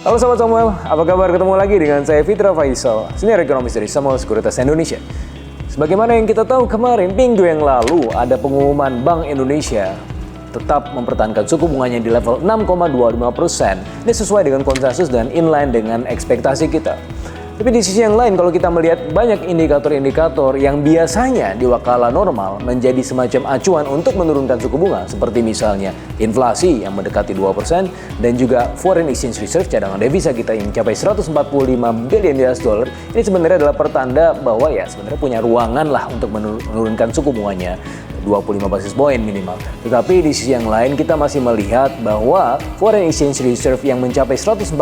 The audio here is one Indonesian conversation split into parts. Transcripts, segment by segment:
Halo Sobat Samuel, apa kabar? Ketemu lagi dengan saya Fitra Faisal, senior ekonomis dari Samuel Sekuritas Indonesia. Sebagaimana yang kita tahu kemarin, minggu yang lalu ada pengumuman Bank Indonesia tetap mempertahankan suku bunganya di level 6,25%. Ini sesuai dengan konsensus dan inline dengan ekspektasi kita. Tapi di sisi yang lain, kalau kita melihat banyak indikator-indikator yang biasanya di wakala normal menjadi semacam acuan untuk menurunkan suku bunga, seperti misalnya inflasi yang mendekati 2% dan juga foreign exchange reserve, cadangan devisa kita yang mencapai 145 billion US dollar. Ini sebenarnya adalah pertanda bahwa ya sebenarnya punya ruangan lah untuk menurunkan suku bunganya 25 basis point minimal. Tetapi di sisi yang lain kita masih melihat bahwa foreign exchange reserve yang mencapai 145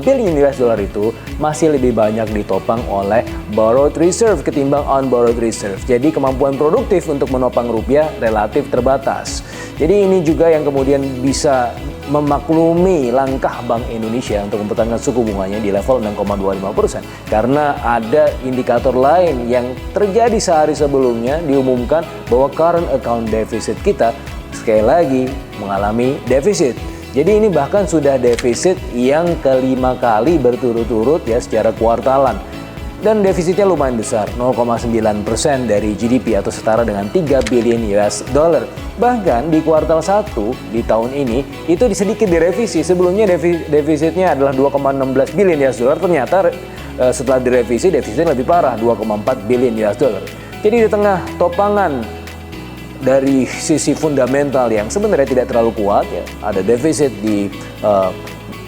billion US dollar itu masih lebih banyak ditopang oleh borrowed reserve ketimbang unborrowed reserve. Jadi kemampuan produktif untuk menopang rupiah relatif terbatas. Jadi ini juga yang kemudian bisa memaklumi langkah Bank Indonesia untuk mempertahankan suku bunganya di level 6,25% karena ada indikator lain yang terjadi sehari sebelumnya diumumkan bahwa current account deficit kita sekali lagi mengalami defisit. Jadi ini bahkan sudah defisit yang kelima kali berturut-turut ya secara kuartalan. Dan defisitnya lumayan besar, 0,9% dari GDP atau setara dengan 3 billion US dollar. Bahkan di kuartal 1 di tahun ini itu sedikit direvisi. Sebelumnya defisitnya adalah 2,16 billion US dollar, ternyata setelah direvisi defisitnya lebih parah, 2,4 billion US dollar. Jadi di tengah topangan dari sisi fundamental yang sebenarnya tidak terlalu kuat ya, ada defisit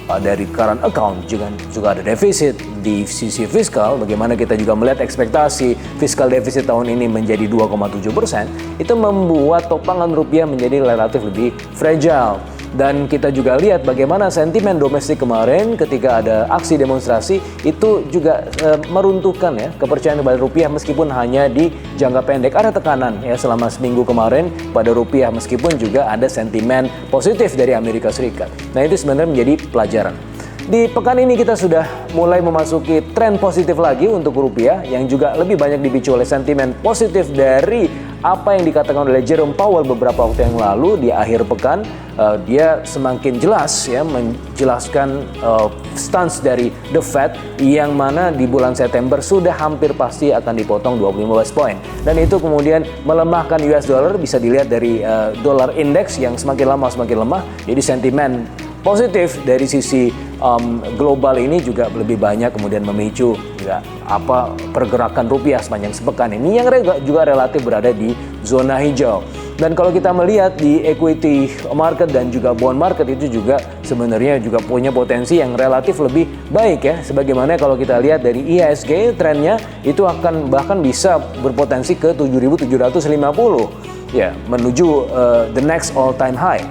dari current account, juga ada defisit di sisi fiskal. Bagaimana kita juga melihat ekspektasi fiskal defisit tahun ini menjadi 2,7%, itu membuat topangan rupiah menjadi relatif lebih fragile. Dan kita juga lihat bagaimana sentimen domestik kemarin ketika ada aksi demonstrasi itu juga meruntuhkan ya kepercayaan kepada rupiah meskipun hanya di jangka pendek. Ada tekanan ya selama seminggu kemarin pada rupiah meskipun juga ada sentimen positif dari Amerika Serikat. Nah itu sebenarnya menjadi pelajaran. Di pekan ini kita sudah mulai memasuki tren positif lagi untuk rupiah yang juga lebih banyak dipicu oleh sentimen positif dari apa yang dikatakan oleh Jerome Powell beberapa waktu yang lalu di akhir pekan. Dia semakin jelas ya menjelaskan stance dari The Fed yang mana di bulan September sudah hampir pasti akan dipotong 25 basis point. Dan itu kemudian melemahkan US dollar, bisa dilihat dari dollar index yang semakin lama semakin lemah. Jadi sentimen positif dari sisi global ini juga lebih banyak kemudian memicu ya, pergerakan rupiah sepanjang sepekan ini yang juga relatif berada di zona hijau. Dan kalau kita melihat di equity market dan juga bond market itu juga sebenarnya juga punya potensi yang relatif lebih baik ya. Sebagaimana kalau kita lihat dari IHSG trennya itu akan bahkan bisa berpotensi ke 7.750 ya menuju the next all time high.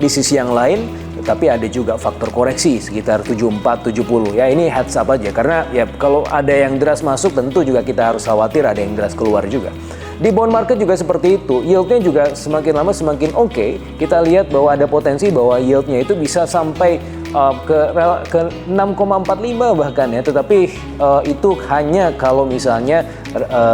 Di sisi yang lain tapi ada juga faktor koreksi sekitar 74-70 ya, ini heads up aja karena ya kalau ada yang deras masuk tentu juga kita harus khawatir ada yang deras keluar juga. Di bond market juga seperti itu, yieldnya juga semakin lama semakin oke. Kita lihat bahwa ada potensi bahwa yieldnya itu bisa sampai ke 6,45 bahkan ya, tetapi itu hanya kalau misalnya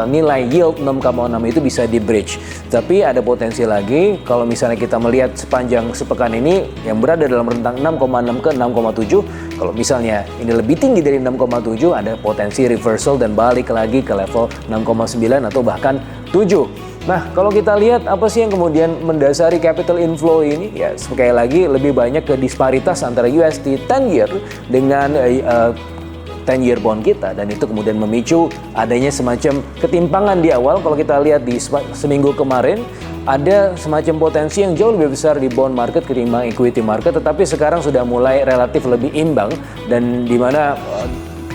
nilai yield 6,6 itu bisa di bridge. Tapi ada potensi lagi kalau misalnya kita melihat sepanjang sepekan ini yang berada dalam rentang 6,6 ke 6,7. Kalau misalnya ini lebih tinggi dari 6,7 ada potensi reversal dan balik lagi ke level 6,9 atau bahkan 7. Nah, kalau kita lihat apa sih yang kemudian mendasari capital inflow ini? Ya, sekali lagi lebih banyak ke disparitas antara USD 10 year dengan 10 year bond kita, dan itu kemudian memicu adanya semacam ketimpangan di awal. Kalau kita lihat di seminggu kemarin ada semacam potensi yang jauh lebih besar di bond market ketimbang equity market, tetapi sekarang sudah mulai relatif lebih imbang dan di mana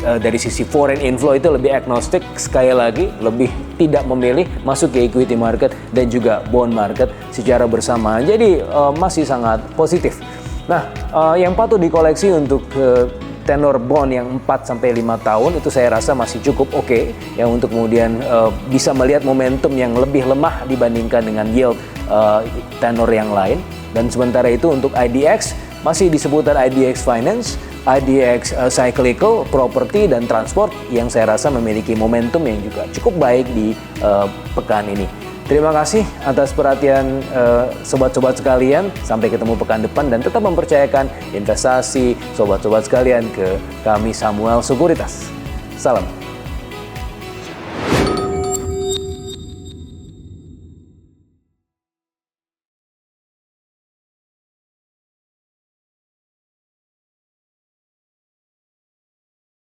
dari sisi foreign inflow itu lebih agnostik, sekali lagi lebih tidak memilih masuk ke equity market dan juga bond market secara bersamaan. Jadi masih sangat positif. Nah, yang patut dikoleksi untuk tenor bond yang 4-5 tahun itu saya rasa masih cukup oke ya untuk kemudian bisa melihat momentum yang lebih lemah dibandingkan dengan yield tenor yang lain. Dan sementara itu untuk IDX masih di seputar IDX Finance, IDX Cyclical, Property, dan Transport yang saya rasa memiliki momentum yang juga cukup baik di pekan ini. Terima kasih atas perhatian sobat-sobat sekalian. Sampai ketemu pekan depan dan tetap mempercayakan investasi sobat-sobat sekalian ke kami Samuel Sekuritas. Salam.